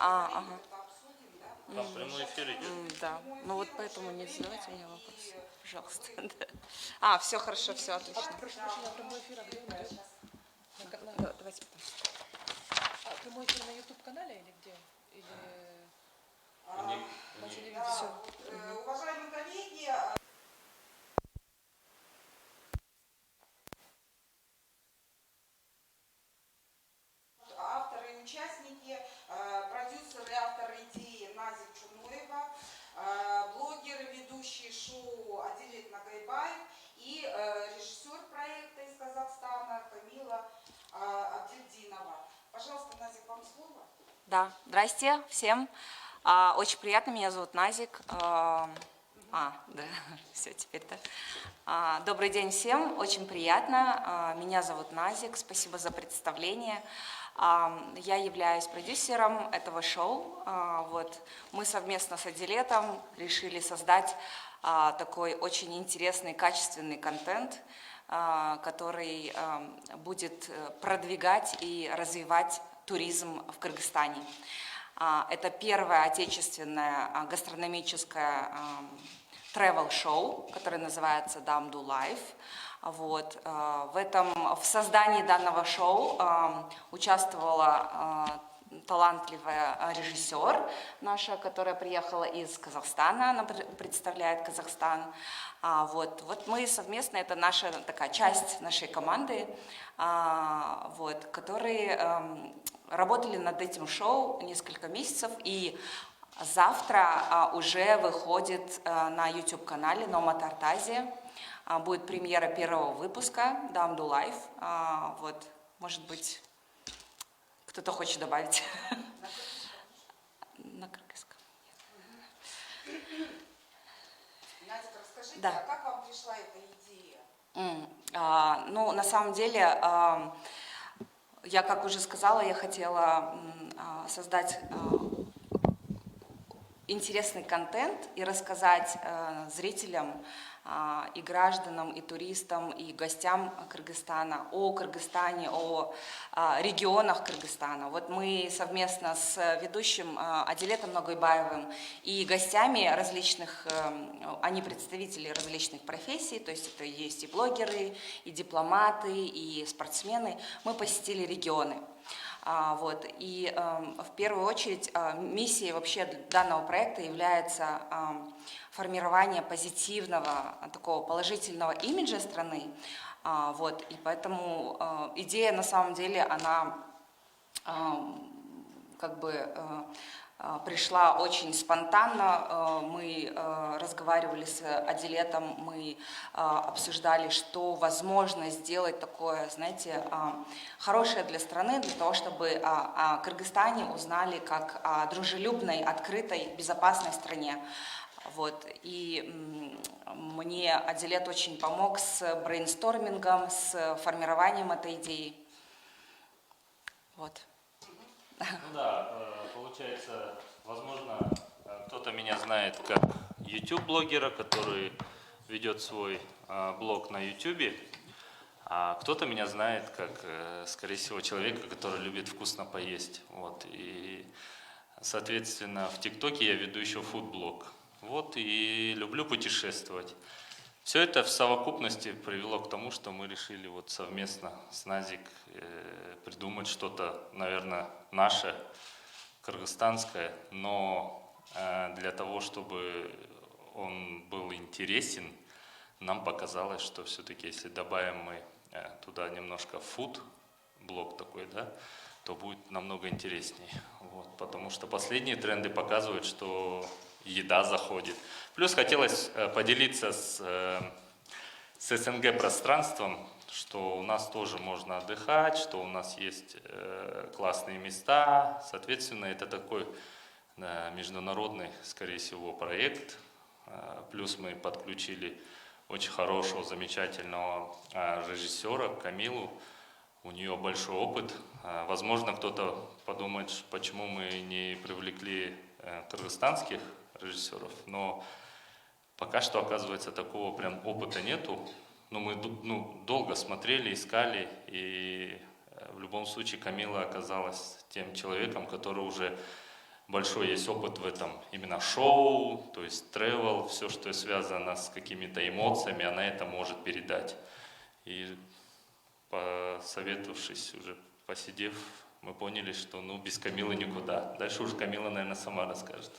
ага. это обсудим, да? Там прямой эфир идет. Да. Ну вот поэтому не задавайте мне вопросы, пожалуйста. Да. Все хорошо, все отлично. Прошу прощения, прямой эфир, а где он идет? Давайте потом. Прямой эфир на YouTube-канале или где? Или... по телевизору? Все. Уважаемые коллеги, авторы и участники, продюсеры и авторы идеи Назик Чуноева, блогеры, ведущие шоу Адилет Нагайбаев и режиссер проекта из Казахстана Камила Абдельдинова. Пожалуйста, Назик, вам слово. Да, здрасте всем. Очень приятно, меня зовут Назик. Да, все, теперь да. Добрый день всем, очень приятно. Меня зовут Назик, спасибо за представление. Я являюсь продюсером этого шоу. Вот. Мы совместно с Адилетом решили создать такой очень интересный, качественный контент, который будет продвигать и развивать туризм в Кыргызстане. Это первое отечественное гастрономическое travel-шоу, которое называется Дамду Life. Вот. В создании данного шоу участвовала талантливая режиссер наша, которая приехала из Казахстана, она представляет Казахстан. Вот мы совместно, это наша такая часть нашей команды, которые работали над этим шоу несколько месяцев, и завтра уже выходит на YouTube-канале Нома Тартази. Будет премьера первого выпуска Дамду Life. Вот, может быть, кто-то хочет добавить. На кыргызском. Настя, расскажите, Да. как вам пришла эта идея? Ну, на самом деле, я, как уже сказала, я хотела создать интересный контент и рассказать зрителям и гражданам, и туристам, и гостям Кыргызстана о Кыргызстане, о регионах Кыргызстана. Вот мы совместно с ведущим Адилетом Нагайбаевым и гостями различных, они представители различных профессий, то есть это есть и блогеры, и дипломаты, и спортсмены, мы посетили регионы. И в первую очередь миссией вообще данного проекта является формирование позитивного, такого положительного имиджа страны. И поэтому идея на самом деле, она пришла очень спонтанно. Мы разговаривали с Адилетом, мы обсуждали, что возможно сделать такое, знаете, хорошее для страны, для того, чтобы о Кыргызстане узнали как о дружелюбной, открытой, безопасной стране. Вот. И мне Адилет очень помог с брейнстормингом, с формированием этой идеи. Вот. Ну да, получается, возможно, кто-то меня знает как YouTube-блогера, который ведет свой блог на YouTube, а кто-то меня знает как, скорее всего, человека, который любит вкусно поесть. Вот. И, соответственно, в ТикТоке я веду еще фуд-блог. Вот, и люблю путешествовать. Все это в совокупности привело к тому, что мы решили вот совместно с Назик придумать что-то, наверное, наше, кыргызстанское, но для того, чтобы он был интересен, нам показалось, что все-таки если добавим мы туда немножко фуд-блог такой, да, то будет намного интереснее. Вот, потому что последние тренды показывают, что еда заходит. Плюс хотелось поделиться с СНГ пространством, что у нас тоже можно отдыхать, что у нас есть классные места. Соответственно, это такой международный, скорее всего, проект. Плюс мы подключили очень хорошего, замечательного режиссера Камилу. У нее большой опыт. Возможно, кто-то подумает, почему мы не привлекли кыргызстанских режиссеров, но пока что, оказывается, такого прям опыта нету. Но мы долго смотрели, искали, и в любом случае Камила оказалась тем человеком, который уже большой есть опыт в этом именно шоу, то есть travel, все, что связано с какими-то эмоциями, она это может передать. И посоветовавшись, уже посидев, мы поняли, что ну, без Камилы никуда. Дальше уже Камила, наверное, сама расскажет.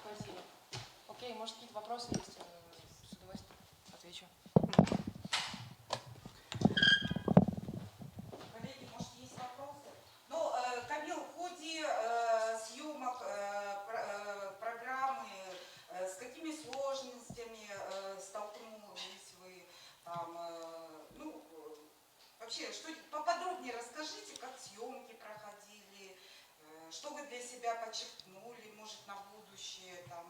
Спасибо. Окей, может, какие-то вопросы есть? С удовольствием отвечу. Коллеги, может, есть вопросы? Ну, Камил, в ходе съемок программы с какими сложностями столкнулись вы? Там, ну, вообще, что, поподробнее расскажите, как съемки проходили, что вы для себя подчеркнули, может, на будущее, там,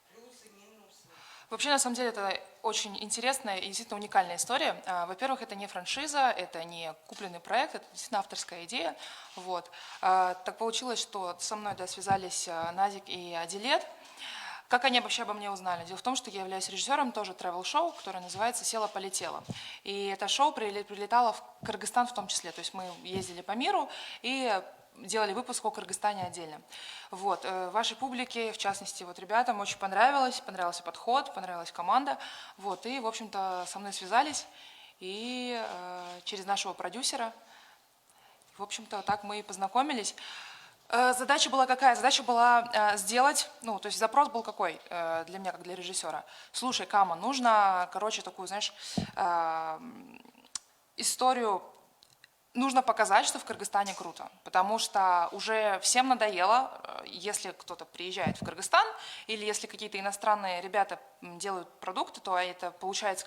плюсы, минусы? Вообще, на самом деле, это очень интересная и действительно уникальная история. Во-первых, это не франшиза, это не купленный проект, это действительно авторская идея. Вот. Так получилось, что со мной связались Назик и Адилет. Как они вообще обо мне узнали? Дело в том, что я являюсь режиссером тоже travel-шоу, которое называется «Села-полетела». И это шоу прилетало в Кыргызстан в том числе. То есть мы ездили по миру и делали выпуск о Кыргызстане отдельно. Вот. Вашей публике, в частности, вот ребятам очень понравился подход, понравилась команда. Вот. И, в общем-то, со мной связались и через нашего продюсера, в общем-то, так мы и познакомились. Задача была какая? Задача была сделать, ну, то есть запрос был какой для меня, как для режиссера. Слушай, Кама, нужно, короче, такую, знаешь, историю, нужно показать, что в Кыргызстане круто, потому что уже всем надоело, если кто-то приезжает в Кыргызстан, или если какие-то иностранные ребята делают продукты, то это получается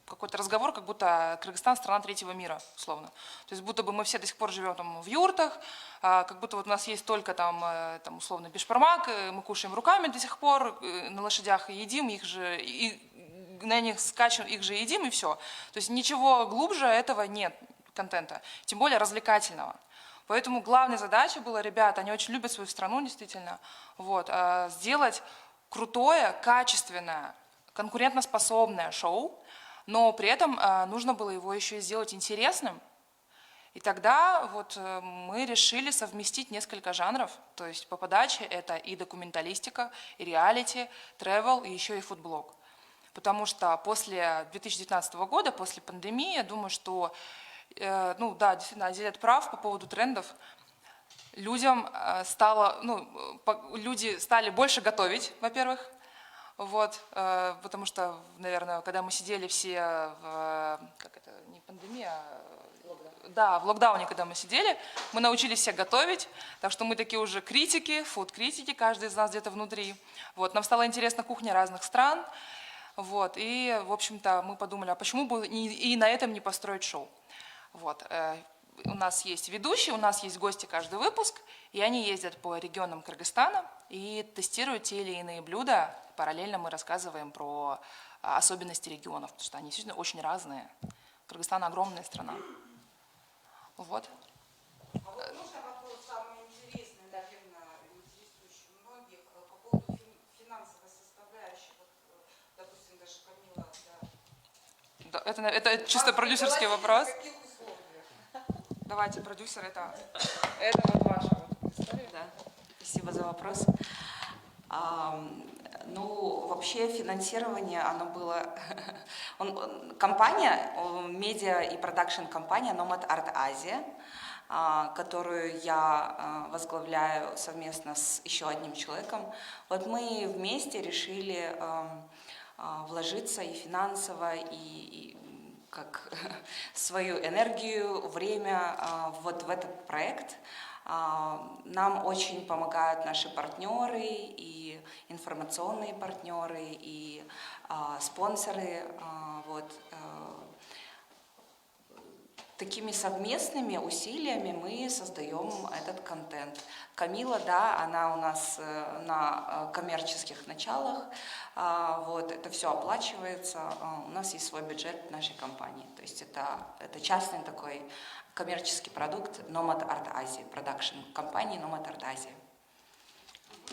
какой-то разговор, как будто Кыргызстан страна третьего мира, условно. То есть будто бы мы все до сих пор живем там в юртах, как будто вот у нас есть только там условно бешбармак, мы кушаем руками до сих пор, на лошадях и едим их же, и на них скачем, их же едим, и все. То есть ничего глубже этого нет контента, тем более развлекательного. Поэтому главная задача была, ребята, они очень любят свою страну, действительно, вот, сделать крутое, качественное, конкурентоспособное шоу, но при этом нужно было его еще и сделать интересным. И тогда вот мы решили совместить несколько жанров, то есть по подаче это и документалистика, и реалити, тревел, и еще и фудблог. Потому что после 2019 года, после пандемии, я думаю, что, ну да, действительно, Адилет прав по поводу трендов. Людям люди стали больше готовить, во-первых. Вот, потому что, наверное, когда мы сидели все как это, не пандемия, да, в локдауне, когда мы сидели, мы научились все готовить, так что мы такие уже критики, фуд-критики, каждый из нас где-то внутри. Вот, нам стала интересна кухня разных стран, вот, и, в общем-то, мы подумали, а почему бы и на этом не построить шоу? Вот, у нас есть ведущие, у нас есть гости каждый выпуск, и они ездят по регионам Кыргызстана и тестируют те или иные блюда. Параллельно мы рассказываем про особенности регионов, потому что они действительно очень разные. Кыргызстан огромная страна. Вот. А вот можно вопрос самый интересный, наверное, интересующий многих, по поводу финансовой составляющей. Вот, допустим, даже Камила, да. Да, это чисто продюсерский вопрос. В каких условиях? Давайте, продюсер, это вот ваша вот история. Да, спасибо за вопрос. Ну, вообще финансирование, оно было... Компания, медиа и продакшн-компания Nomad Art Asia, которую я возглавляю совместно с еще одним человеком, вот мы вместе решили вложиться и финансово, и как свою энергию, время вот в этот проект. Нам очень помогают наши партнеры, и информационные партнеры, и спонсоры. Вот. Такими совместными усилиями мы создаем этот контент. Камила, да, она у нас на коммерческих началах, вот, это все оплачивается, у нас есть свой бюджет нашей компании, то есть это частный такой коммерческий продукт Nomad Art Asia, продакшн компании Nomad Art Asia.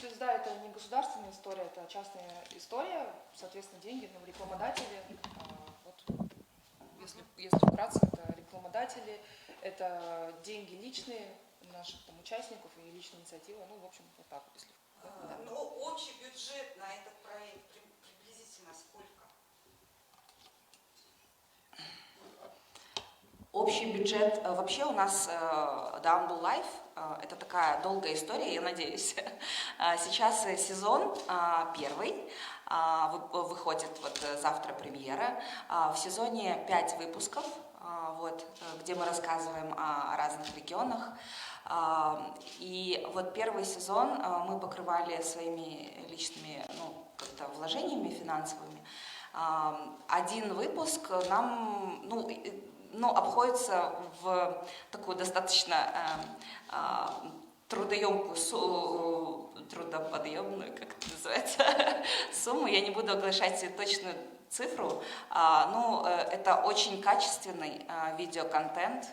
То есть, да, это не государственная история, это частная история, соответственно, деньги, рекламодатели. Вот, если вкратце, это рекламодатели, это деньги личные, наших там участников и личной инициативы. Ну, в общем, вот так вот, если... Да. Ну, общий бюджет на этот проект приблизительно сколько? Общий бюджет, вообще у нас Downbull Life, это такая долгая история, я надеюсь. Сейчас сезон первый, выходит вот завтра премьера. В сезоне 5 выпусков, вот, где мы рассказываем о разных регионах. И вот первый сезон мы покрывали своими личными, ну, как-то вложениями финансовыми. Один выпуск нам, ну, обходится в такую достаточно трудоподъемную, как это называется, сумму. Я не буду оглашать точную цифру. Ну, это очень качественный видеоконтент.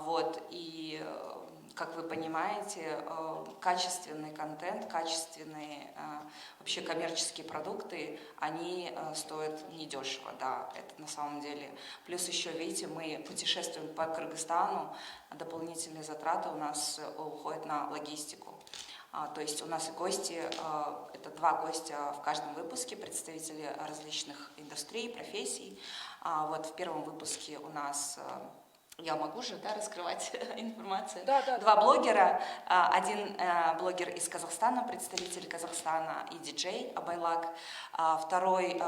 Вот, и, как вы понимаете, качественный контент, качественные вообще коммерческие продукты, они стоят недешево, да, это на самом деле. Плюс еще, видите, мы путешествуем по Кыргызстану, дополнительные затраты у нас уходят на логистику. То есть у нас и гости, это 2 гостя в каждом выпуске, представители различных индустрий, профессий. Вот в первом выпуске у нас... Я могу же, да, раскрывать информацию? Да. 2 блогера. Один блогер из Казахстана, представитель Казахстана и диджей Абайлак. Второй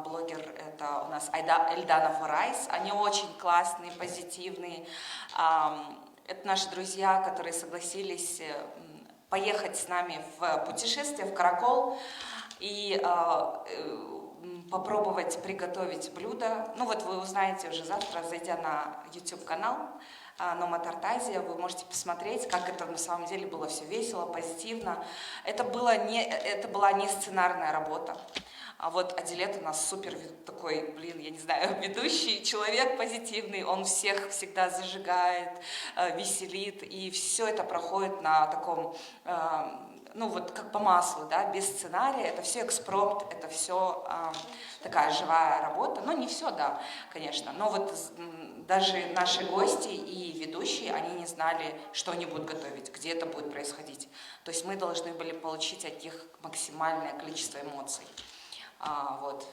блогер — это у нас Эльдана Форайс. Они очень классные, позитивные. Это наши друзья, которые согласились поехать с нами в путешествие в Каракол и попробовать приготовить блюдо. Ну вот вы узнаете уже завтра, зайдя на YouTube-канал Номад Артазия, вы можете посмотреть, как это на самом деле было все весело, позитивно. Это была не сценарная работа. А вот Адилет у нас супер такой, я не знаю, ведущий человек позитивный, он всех всегда зажигает, веселит, и все это проходит на таком... ну вот как по маслу, да, без сценария, это все экспромт, это все такая живая работа, но не все, да, конечно, но вот даже наши гости и ведущие, они не знали, что они будут готовить, где это будет происходить, то есть мы должны были получить от них максимальное количество эмоций, вот,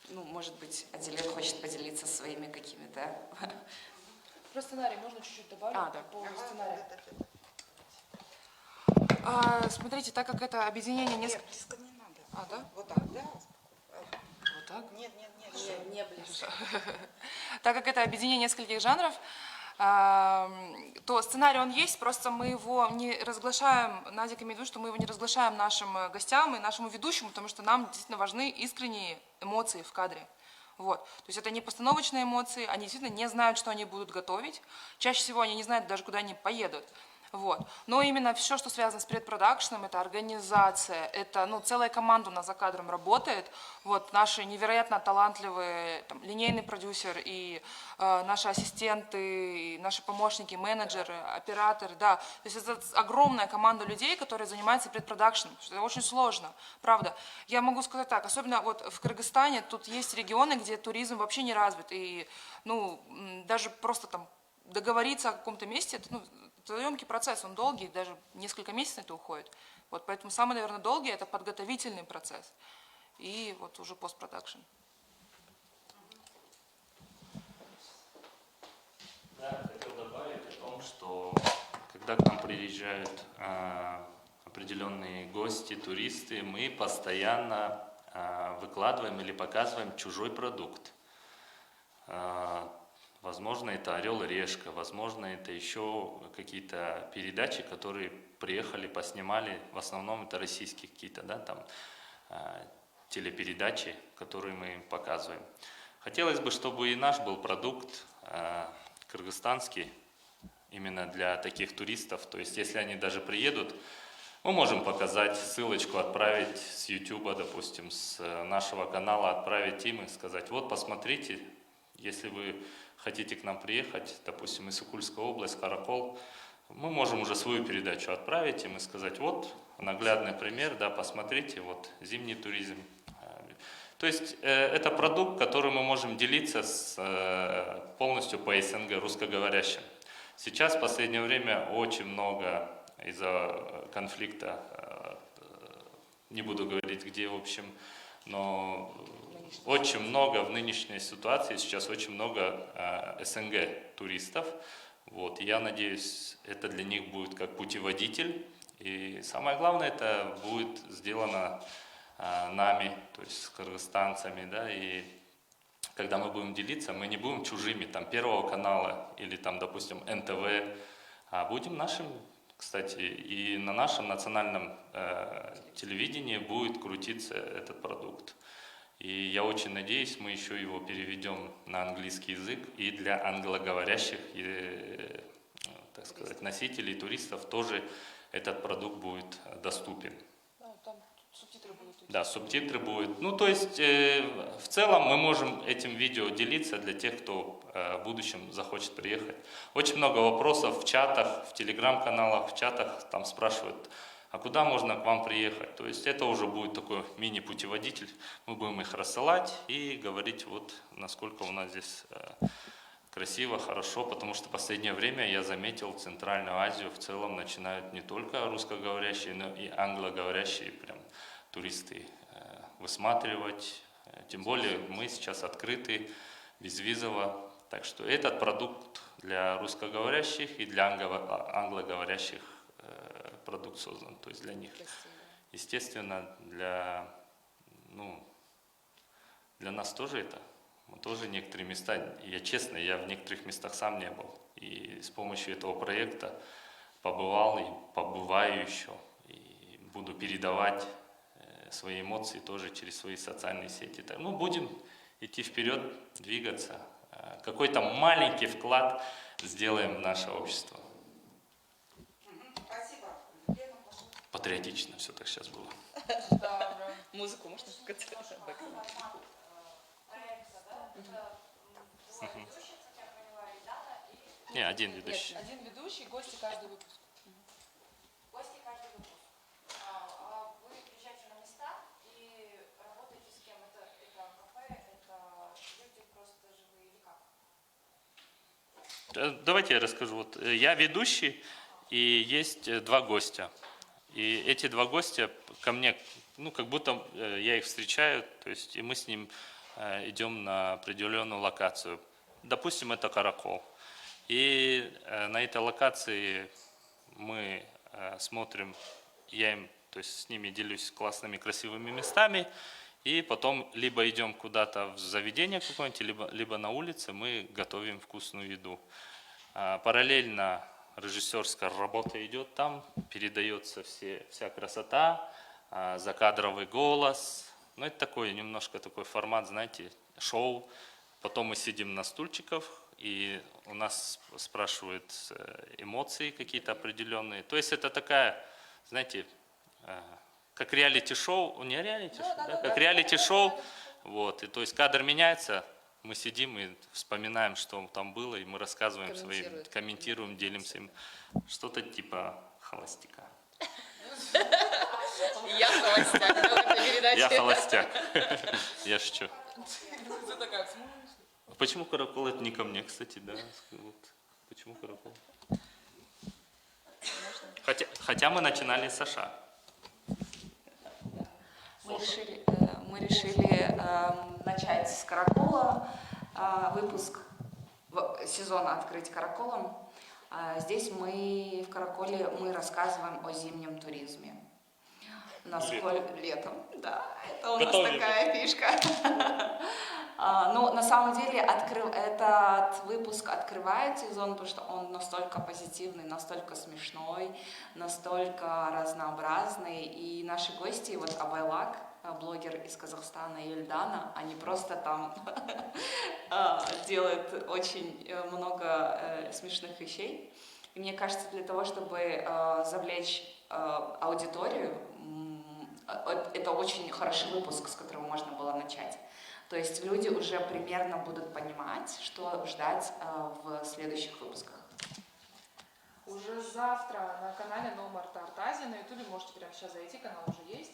ну, может быть, Адилет хочет поделиться своими какими-то... Про сценарий можно чуть-чуть добавить? Да. По поводу сценария. Смотрите, так как это объединение нескольких... Близко не надо. Да? Вот так, да? Вот так? Нет, Не ближе. Так как это объединение нескольких жанров, то сценарий он есть, просто мы его не разглашаем, Надя имеет в виду, что мы его не разглашаем нашим гостям и нашему ведущему, потому что нам действительно важны искренние эмоции в кадре. Вот. То есть это не постановочные эмоции, они действительно не знают, что они будут готовить, чаще всего они не знают даже, куда они поедут. Вот. Но именно все, что связано с предпродакшеном, это организация, это целая команда у нас за кадром работает. Вот, наши невероятно талантливые линейный продюсер и наши ассистенты, и наши помощники, менеджеры, операторы. Да. То есть это огромная команда людей, которые занимаются предпродакшеном. Это очень сложно, правда. Я могу сказать так, особенно вот в Кыргызстане, тут есть регионы, где туризм вообще не развит. И даже просто там договориться о каком-то месте, это трудоемкий процесс, он долгий, даже несколько месяцев на это уходит. Вот, поэтому самый, наверное, долгий – это подготовительный процесс и вот уже постпродакшн. Да, хотел добавить о том, что когда к нам приезжают определенные гости, туристы, мы постоянно выкладываем или показываем чужой продукт. Возможно, это «Орел и решка», возможно, это еще какие-то передачи, которые приехали, поснимали. В основном это российские какие-то, да, там, телепередачи, которые мы показываем. Хотелось бы, чтобы и наш был продукт кыргызстанский, именно для таких туристов. То есть, если они даже приедут, мы можем показать, ссылочку отправить с YouTube, допустим, с нашего канала отправить им и сказать: вот, посмотрите, если вы хотите к нам приехать, допустим, из Исыкульская область, Каракол, мы можем уже свою передачу отправить им и сказать: вот, наглядный пример, да, посмотрите, вот, зимний туризм. То есть это продукт, который мы можем делиться полностью по СНГ, русскоговорящим. Сейчас в последнее время очень много из-за конфликта, не буду говорить где, в общем, но очень много в нынешней ситуации, сейчас очень много СНГ туристов. Вот, я надеюсь, это для них будет как путеводитель. И самое главное, это будет сделано нами, то есть с кыргызстанцами, да, и когда мы будем делиться, мы не будем чужими, там, Первого канала или, там, допустим, НТВ, а будем нашим, кстати, и на нашем национальном телевидении будет крутиться этот продукт. И я очень надеюсь, мы еще его переведем на английский язык, и для англоговорящих, так сказать, носителей, туристов тоже этот продукт будет доступен. Там субтитры будут. Да, субтитры будут. Ну, то есть, в целом мы можем этим видео делиться для тех, кто в будущем захочет приехать. Очень много вопросов в чатах, в телеграм-каналах, в чатах, там спрашивают, а куда можно к вам приехать? То есть, это уже будет такой мини-путеводитель. Мы будем их рассылать и говорить, вот, насколько у нас здесь красиво, хорошо, потому что в последнее время я заметил, Центральную Азию в целом начинают не только русскоговорящие, но и англоговорящие прям туристы высматривать. Тем более мы сейчас открыты, безвизово. Так что этот продукт для русскоговорящих и для англоговорящих продукт создан, то есть для них. Естественно, для нас тоже это. Мы тоже некоторые места, я честно, я в некоторых местах сам не был. И с помощью этого проекта побывал и побываю еще. И буду передавать свои эмоции тоже через свои социальные сети. Так, будем идти вперед, двигаться. Какой-то маленький вклад сделаем в наше общество. Спасибо. Лена, пожалуйста. Патриотично все так сейчас было. Музыку можно сказать. Не, один ведущий. Один ведущий, гости каждый выпуск. Гости каждый выпуск. Вы приезжаете на места и работаете с кем? Это кафе, это люди просто живые или как? Давайте я расскажу. Вот я ведущий, и есть два гостя. И эти два гостя ко мне, как будто я их встречаю, то есть и мы с ним идем на определенную локацию. Допустим, это Каракол. И на этой локации мы смотрим, то есть с ними делюсь классными, красивыми местами, и потом либо идем куда-то в заведение какое-нибудь, либо на улице мы готовим вкусную еду. Параллельно режиссерская работа идет там, передается вся красота, закадровый голос. Это такой немножко такой формат, знаете, шоу. Потом мы сидим на стульчиках, и у нас спрашивают эмоции какие-то определенные. То есть это такая, знаете, как реалити-шоу, не реалити-шоу, да, как реалити-шоу. Вот, и то есть кадр меняется, мы сидим и вспоминаем, что там было, и мы рассказываем комментируем, делимся им. Что-то типа холостяка. Я холостяк. Я холостяк. Я шучу. Ты такая, Почему Каракол? Это не ко мне, кстати, да. Вот. Почему Каракол? Хотя мы начинали с Саша. Мы решили начать с Каракола, выпуск сезона открыть Караколом. Здесь в Караколе мы рассказываем о зимнем туризме. Летом, да, это у нас такая фишка. Но на самом деле этот выпуск открывает сезон, потому что он настолько позитивный, настолько смешной, настолько разнообразный. И наши гости, вот Абайлак, блогер из Казахстана, и Эльдана, они просто там делают очень много смешных вещей. И мне кажется, для того, чтобы завлечь аудиторию, это очень хороший выпуск, с которого можно было начать. То есть люди уже примерно будут понимать, что ждать в следующих выпусках. Уже завтра на канале No Marta Artazi на ютубе можете прямо сейчас зайти, канал уже есть.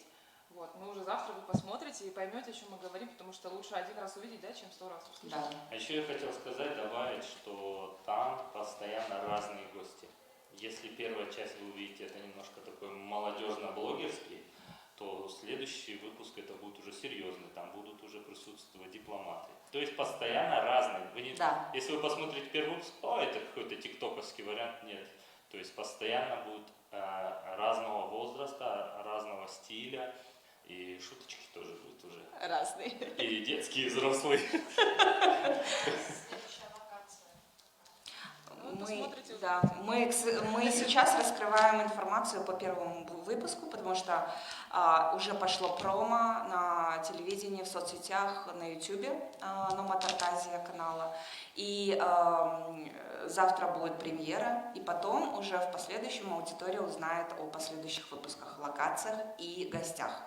Вот, мы уже завтра вы посмотрите и поймете, о чем мы говорим, потому что лучше один раз увидеть, да, чем 100 раз услышать. Да. А еще я хотел сказать, добавить, что там постоянно разные гости. Если первая часть вы увидите, это немножко такой молодежно-блогерский, то следующий выпуск это будет уже серьезный, там будут уже присутствовать дипломаты. То есть постоянно разные. Вы не, Да. Если вы посмотрите первый выпуск, это какой-то тиктоковский вариант, нет. То есть постоянно будет разного возраста, разного стиля, и шуточки тоже будут уже. Разные. И детские, и взрослые. Следующая локация. Ну, Мы, посмотрите. да, мы сейчас раскрываем информацию по первому выпуску, потому что уже пошло промо на телевидении, в соцсетях, на YouTube, Нома Тартазия канала. И завтра будет премьера, и потом уже в последующем аудитория узнает о последующих выпусках, локациях и гостях.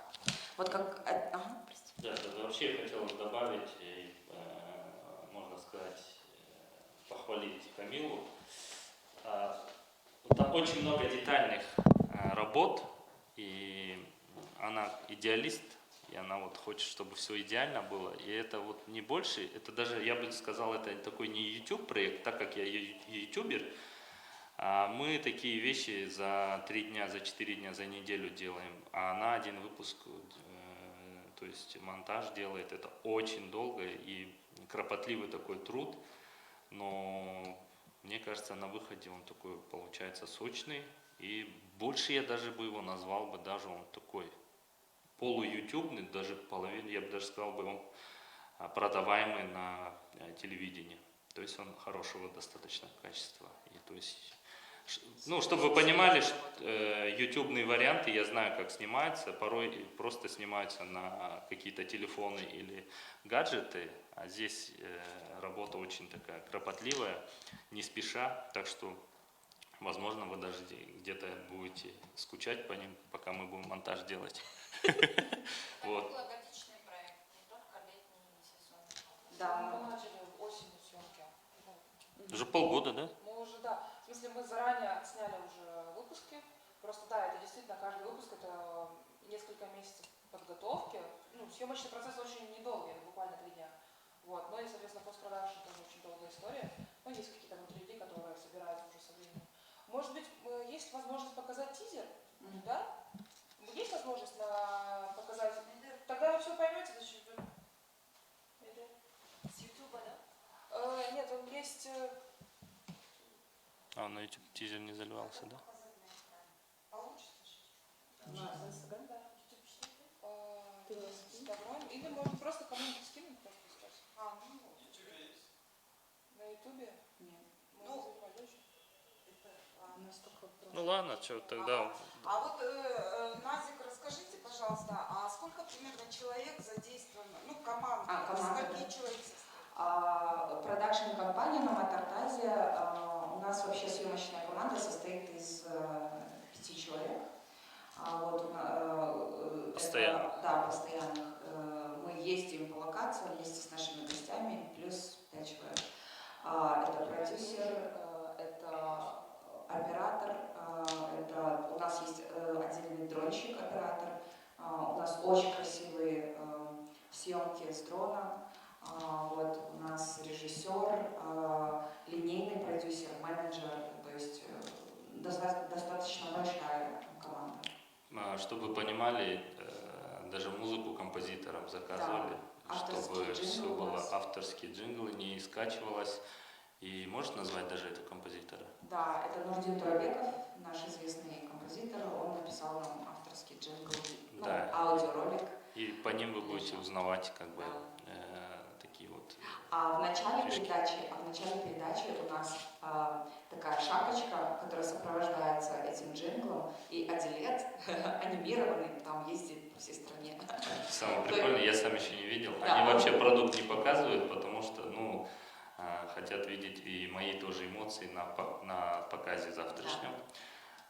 Вот как... Ага, простите. Да, вообще я хотел добавить, можно сказать, похвалить Камилу. Там очень много детальных работ, и она идеалист, и она вот хочет, чтобы все идеально было. И это вот не больше, это даже, я бы сказал, это такой не YouTube проект, так как я ютубер, мы такие вещи за 3 дня, за 4 дня, за неделю делаем, а она один выпуск, то есть монтаж делает, это очень долго и кропотливый такой труд, но мне кажется, на выходе он такой получается сочный, и больше я даже бы его назвал бы, даже он такой полуютубный, даже половину, я бы даже сказал бы, он продаваемый на телевидении, то есть он хорошего достаточно качества, и то есть... Ну, чтобы вы понимали, ютубные варианты, я знаю, как снимаются, порой просто снимаются на какие-то телефоны или гаджеты, а здесь работа очень такая кропотливая, не спеша, так что, возможно, вы даже где-то будете скучать по ним, пока мы будем монтаж делать. Вот. Круглогодичный проект, не только летний сезон. Да. Мы начали осенью съемки. Уже полгода, да? Мы уже, да, в смысле мы заранее отсняли уже выпуски. Просто да, это действительно каждый выпуск это несколько месяцев подготовки. Ну, съемочный процесс очень недолгий, это буквально 3 дня. Вот. Ну и, соответственно, постпродакшн тоже очень долгая история. Ну, есть какие-то внутрики, которые собираются уже со временем. Может быть, есть возможность показать тизер? Да? Есть возможность показать? Тогда вы все поймете, зачем вы... С Ютуба, да? Нет, он есть... А на YouTube тизер не заливался, да? Получится? На Инстаграм? Да. Ты не Инстаграм. Или можно просто кому-нибудь скинуть просто сейчас. Ну, На Ютубе? Нет. Можно Ну, заливать дальше. У нас только Ну ладно, что тогда... А вот, Назик, расскажите, пожалуйста, а сколько примерно человек задействовано? Ну, команда. Команда, Скольки да. человек состоит? Продакшн-компания Нома Тартазия, у нас вообще съемочная команда состоит из 5 человек. Постоянно. Да, постоянных. Мы ездим по локациям вместе с нашими гостями, плюс 5 человек. Это продюсер, это оператор, это у нас есть отдельный дронщик-оператор, у нас очень красивые съемки с дрона. Вот у нас режиссер, линейный продюсер, менеджер, то есть достаточно большая команда. Чтобы вы понимали, даже музыку композиторам заказывали, Да, чтобы авторские все джинглы у было нас. авторские джинглы, не скачивалось. И можешь назвать даже этого композитора? Да, это Нурдин Турабеков, наш известный композитор, он написал нам авторский джингл, Да. аудиоролик. И по ним вы будете узнавать как бы Да. такие вот... А в начале фишки. передачи у нас такая шапочка, которая сопровождается этим джинглом, и Адилет анимированный там ездит по всей стране. Самое прикольное, я сам еще не видел. Да. Они вообще продукт не показывают, потому что, ну, хотят видеть и мои тоже эмоции на показе завтрашнем.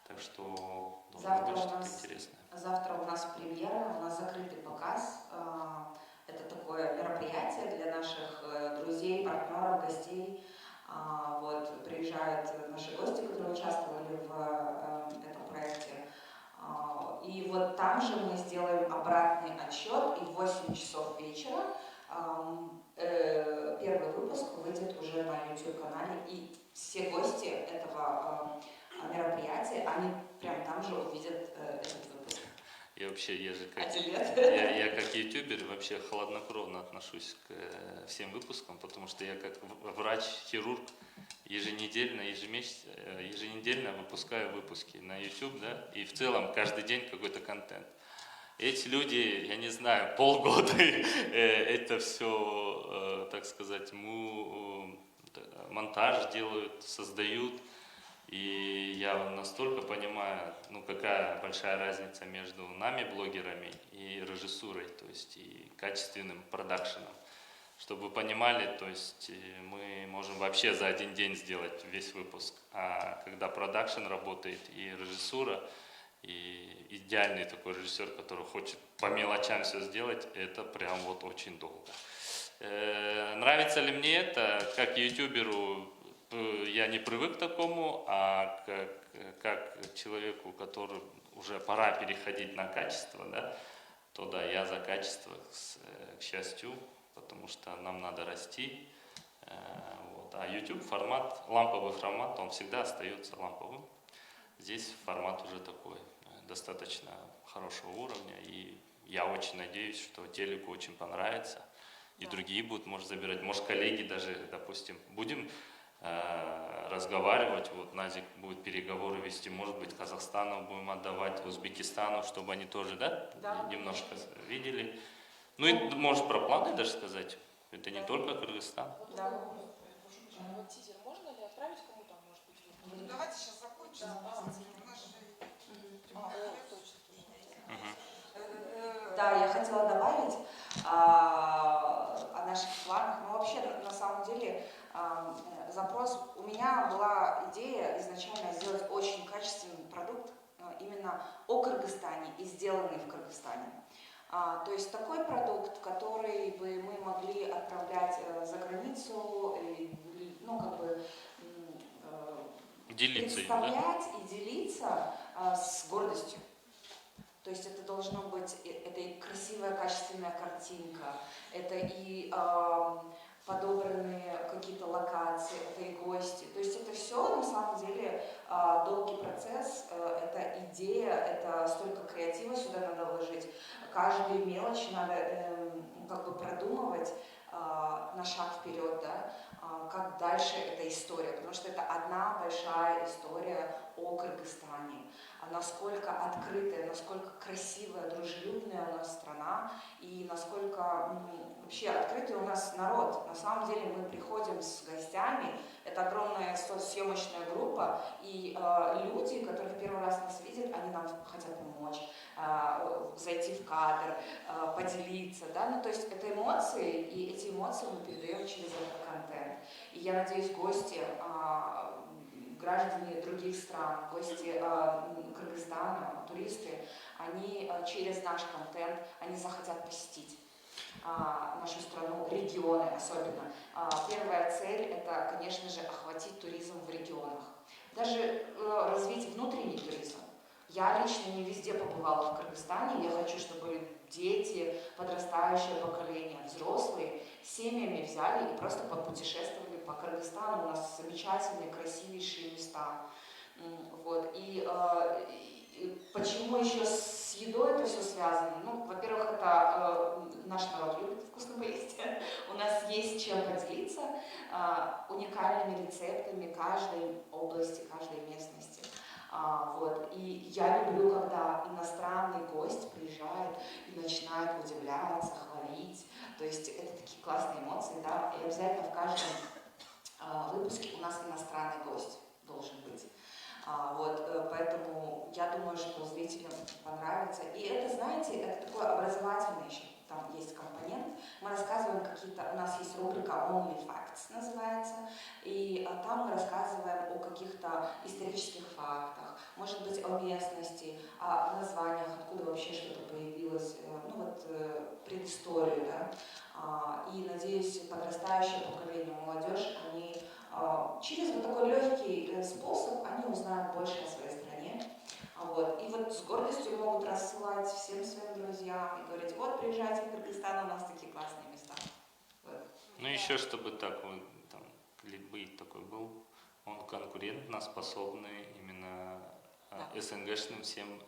Так что Завтра будет у что-то нас- интересное. Завтра у нас премьера, у нас закрытый показ. Это такое мероприятие для наших друзей, партнеров, гостей. Вот, приезжают наши гости, которые участвовали в этом проекте. И вот там же мы сделаем обратный отсчет, и в 8 часов вечера первый выпуск выйдет уже на YouTube-канале, и все гости этого мероприятия, они прям там же увидят этот выпуск. И вообще, А тебе? я как ютубер вообще хладнокровно отношусь к всем выпускам, потому что я как врач-хирург еженедельно выпускаю выпуски на YouTube, да, и в целом каждый день какой-то контент. Эти люди, я не знаю, полгода это все, так сказать, монтаж делают, создают. И я настолько понимаю, ну, какая большая разница между нами, блогерами, и режиссурой, то есть и качественным продакшеном. Чтобы вы понимали, то есть мы можем вообще за один день сделать весь выпуск, а когда продакшн работает и режиссура, и идеальный такой режиссер, который хочет по мелочам все сделать, это прям вот очень долго. Нравится ли мне это? Как ютуберу я не привык к такому, а как человеку, который уже пора переходить на качество, да, то да, я за качество, к счастью, потому что нам надо расти. Вот. А YouTube формат, ламповый формат, он всегда остается ламповым. Здесь формат уже такой, достаточно хорошего уровня, и я очень надеюсь, что телеку очень понравится, и другие будут, может, забирать, может, коллеги даже, допустим, будем разговаривать, вот Назик будет переговоры вести, может быть, Казахстану будем отдавать, Узбекистану, чтобы они тоже, да, немножко видели. Ну и, может, про планы даже сказать, это не только Кыргызстан. Да. Вот тизер можно ли отправить кому-то, может быть? Ну, давайте сейчас закончим. У нас же Да, я хотела добавить о наших планах. Ну, вообще, на самом деле, запрос... У меня была идея изначально сделать очень качественный продукт именно о Кыргызстане и сделанный в Кыргызстане. То есть такой продукт, который бы мы могли отправлять за границу, ну, как бы... Делиться им, представлять и делиться с гордостью. То есть это должно быть, это и красивая, качественная картинка, это и подобранные какие-то локации, это и гости. То есть это все на самом деле долгий процесс, это идея, это столько креатива сюда надо вложить. Каждую мелочь надо как бы продумывать на шаг вперед, да, как дальше эта история, потому что это одна большая история о Кыргызстане, насколько открытая, насколько красивая, дружелюбная у нас страна и насколько вообще открытый у нас народ. На самом деле мы приходим с гостями, это огромная съемочная группа, и люди, которые в первый раз нас видят, они нам хотят помочь, зайти в кадр, поделиться, да, ну то есть это эмоции, и эти эмоции мы передаем через этот контент. И я надеюсь, гости, граждане других стран, гости Кыргызстана, туристы, они через наш контент, они захотят посетить нашу страну, регионы особенно. Первая цель – это, конечно же, охватить туризм в регионах. Даже развить внутренний туризм. Я лично не везде побывала в Кыргызстане, я хочу, чтобы дети, подрастающее поколение, взрослые семьями взяли и просто попутешествовали по Кыргызстану. У нас замечательные, красивейшие места. Вот. И почему еще с едой это все связано? Ну, во-первых, это наш народ любит вкусно поесть. У нас есть чем поделиться уникальными рецептами каждой области, каждой местности. Вот. И я люблю, когда иностранный гость приезжает и начинает удивляться, хвалить. То есть это такие классные эмоции, да. И обязательно в каждом выпуске у нас иностранный гость должен быть. Вот, поэтому я думаю, что зрителям понравится. И это, знаете, это такой образовательный еще, там есть компонент. Мы рассказываем какие-то, у нас есть рубрика Only Facts называется, и там мы рассказываем о каких-то исторических фактах, может быть, о местности, о названиях, откуда вообще что-то появилось, ну вот предысторию, да. И, надеюсь, подрастающее поколение, молодежь, они через вот такой легкий способ они узнают больше о своей стране, Вот. И вот с гордостью могут рассылать всем своим друзьям и говорить, вот, приезжайте в Кыргызстан, у нас такие классные места. Вот. Ну еще чтобы так вот, там, кликбейт такой был, он конкурентно способный именно СНГшным всем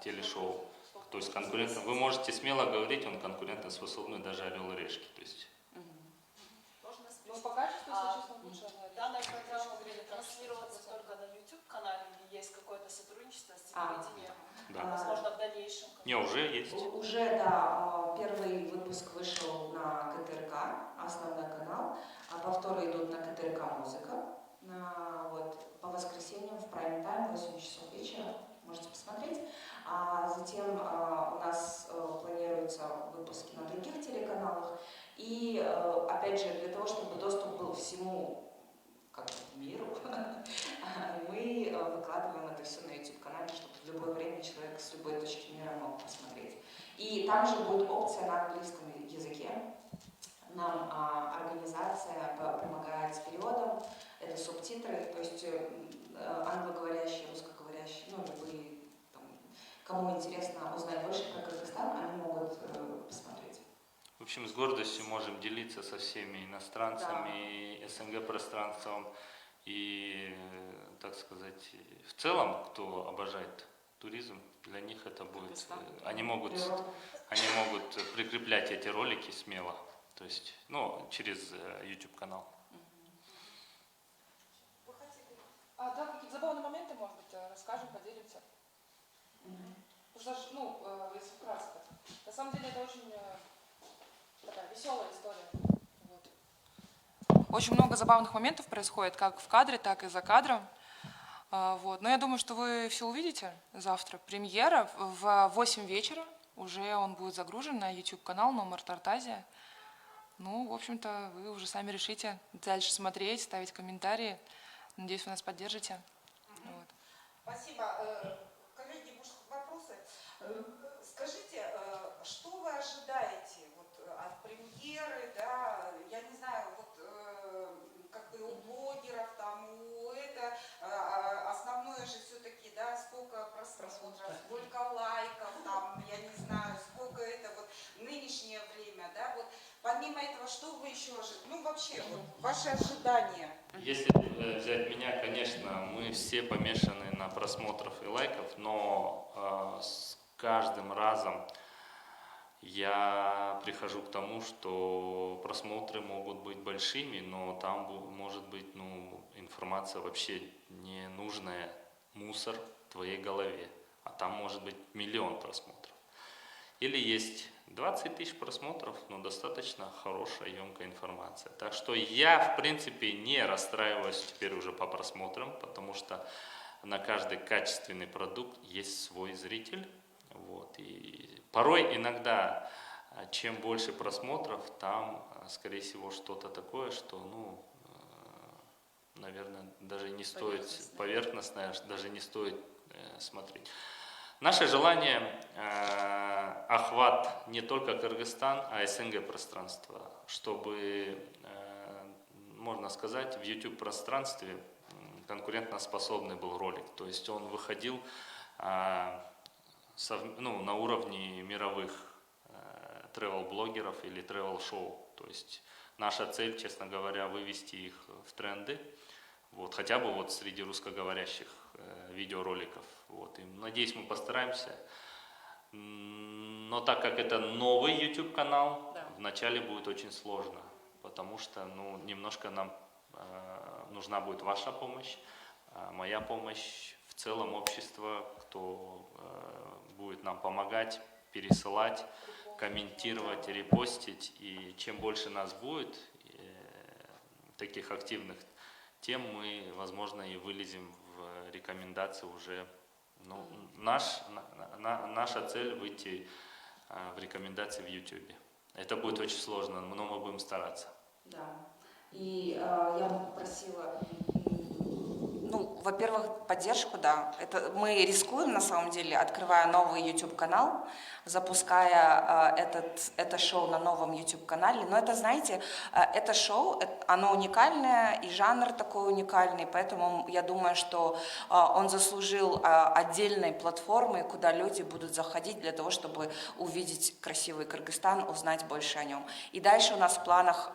телешоу. То есть конкурентно, вы можете смело говорить, он конкурентоспособный даже «Орел и решки». То есть. Можно спросить? Ну, по качеству, если А, честно, лучше «Орел и Данная решка». программа будет транслироваться только на YouTube-канале или есть какое-то сотрудничество с телевидением? Да. Возможно, в дальнейшем? Не, уже есть. Уже, да, первый выпуск вышел на КТРК, основной канал, а повторы идут на КТРК «Музыка». Вот, по воскресеньям в прайм-тайм, 8 часов вечера, можете посмотреть. А затем у нас планируются выпуски на других телеканалах. И, опять же, для того, чтобы доступ был всему миру, мы выкладываем это все на YouTube-канале, чтобы в любое время человек с любой точки мира мог посмотреть. И также будет опция на английском языке. Нам организация помогает с переводом, это субтитры, то есть англоговорящие, русскоговорящие, ну, любые, там, кому интересно узнать больше про Кыргызстан, они могут посмотреть. В общем, с гордостью можем делиться со всеми иностранцами, СНГ-пространством и, так сказать, в целом, кто обожает туризм, для них это будет, они могут прикреплять эти ролики смело, то есть, ну, через YouTube-канал. Вы хотели? Да, какие-то забавные моменты, может быть, расскажем, поделимся. Потому что, ну, если вкратце, на самом деле это очень такая веселая история. Вот. Очень много забавных моментов происходит, как в кадре, так и за кадром. Вот. Но я думаю, что вы все увидите завтра. Премьера в 8 вечера. Уже он будет загружен на YouTube-канал Номар Тартазия. Ну, в общем-то, вы уже сами решите дальше смотреть, ставить комментарии. Надеюсь, вы нас поддержите. Вот. Спасибо. Коллеги, может, вопросы? Скажите, что вы ожидаете от премьеры, да, я не знаю, как бы у блогеров, там, основное же все-таки, да, сколько просмотров, сколько лайков, там, я не знаю, сколько это нынешнее время, да, помимо этого, что вы еще ожидаете? Ну, вообще, ваши ожидания. Если взять меня, конечно, мы все помешаны на просмотрах и лайков, но с каждым разом я прихожу к тому, что просмотры могут быть большими, но там может быть информация вообще ненужная, мусор в твоей голове, а там может быть миллион просмотров. Или есть 20 тысяч просмотров, но достаточно хорошая, емкая информация. Так что я, в принципе, не расстраиваюсь теперь уже по просмотрам, потому что на каждый качественный продукт есть свой зритель. Вот. И порой иногда, чем больше просмотров, там, скорее всего, что-то такое, что, наверное, даже не стоит поверхностное, даже не стоит смотреть. Наше желание охват не только Кыргызстан, а СНГ пространства, чтобы, можно сказать, в YouTube пространстве конкурентоспособный был ролик. То есть он выходил на уровне мировых travel-блогеров или travel-шоу. То есть наша цель, честно говоря, вывести их в тренды, хотя бы среди русскоговорящих видеороликов. И, надеюсь, мы постараемся. Но так как это новый YouTube-канал, вначале будет очень сложно, потому что немножко нам нужна будет ваша помощь, моя помощь, в целом общество, кто будет нам помогать, пересылать, комментировать, репостить. И чем больше нас будет, таких активных тем, мы, возможно, и вылезем в рекомендации уже. Наша цель выйти в рекомендации в YouTube. Это будет очень сложно, но мы будем стараться. Да. И я бы попросила Ну, во-первых, поддержку, да. Это мы рискуем, на самом деле, открывая новый YouTube-канал, запуская это шоу на новом YouTube-канале. Но это, знаете, это шоу, оно уникальное, и жанр такой уникальный, поэтому я думаю, что он заслужил отдельной платформы, куда люди будут заходить для того, чтобы увидеть красивый Кыргызстан, узнать больше о нем. И дальше у нас в планах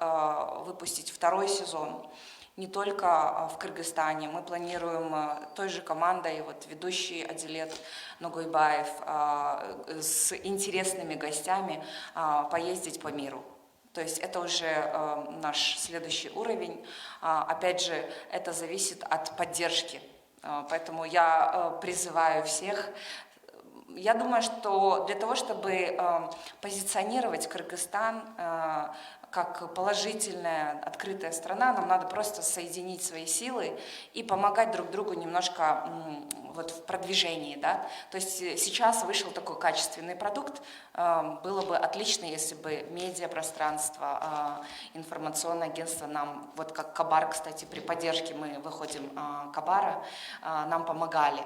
выпустить второй сезон. Не только в Кыргызстане. Мы планируем той же командой, вот ведущий Адилет Ногойбаев, с интересными гостями поездить по миру. То есть это уже наш следующий уровень. Опять же, это зависит от поддержки. Поэтому я призываю всех. Я думаю, что для того, чтобы позиционировать Кыргызстан как положительная, открытая страна, нам надо просто соединить свои силы и помогать друг другу немножко вот в продвижении, да. То есть сейчас вышел такой качественный продукт, было бы отлично, если бы медиапространство, информационное агентство нам, вот как Кабар, кстати, при поддержке мы выходим Кабара, нам помогали.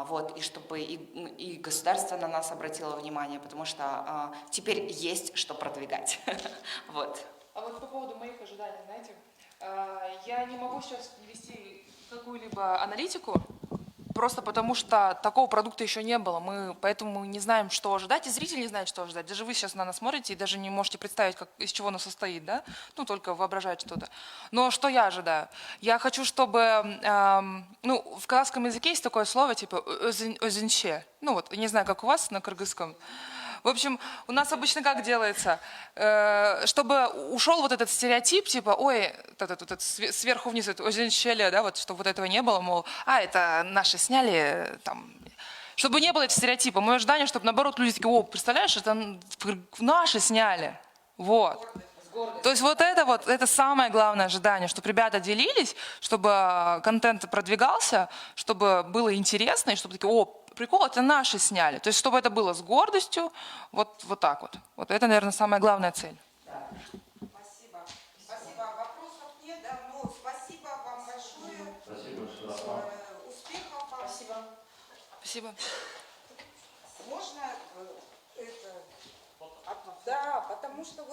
Вот, и чтобы и государство на нас обратило внимание, потому что теперь есть что продвигать. Вот. А вот по поводу моих ожиданий, знаете, я не могу сейчас вести какую-либо аналитику, просто потому что такого продукта еще не было. Поэтому мы не знаем, что ожидать, и зритель не знает, что ожидать. Даже вы сейчас на нас смотрите и даже не можете представить, из чего оно состоит, да? Ну, только воображать что-то. Но что я ожидаю? Я хочу, чтобы... в казахском языке есть такое слово, типа «özünçe». Ну вот, не знаю, как у вас на кыргызском. В общем, у нас обычно как делается? Чтобы ушел вот этот стереотип, типа, ой, сверху вниз, это «özünçe», да, вот, чтобы вот этого не было, мол, это наши сняли, там, чтобы не было этого стереотипа. Мое ожидание, чтобы наоборот люди такие, представляешь, это наши сняли, вот. То есть это самое главное ожидание, чтобы ребята делились, чтобы контент продвигался, чтобы было интересно, и чтобы такие, прикол, это наши сняли. То есть чтобы это было с гордостью, вот так вот. Вот это, наверное, самая главная цель. Спасибо. Спасибо. Вопросов нет, да? Ну, спасибо вам большое. Спасибо, что Успехов вам. Спасибо. Спасибо. Можно это... Да, потому что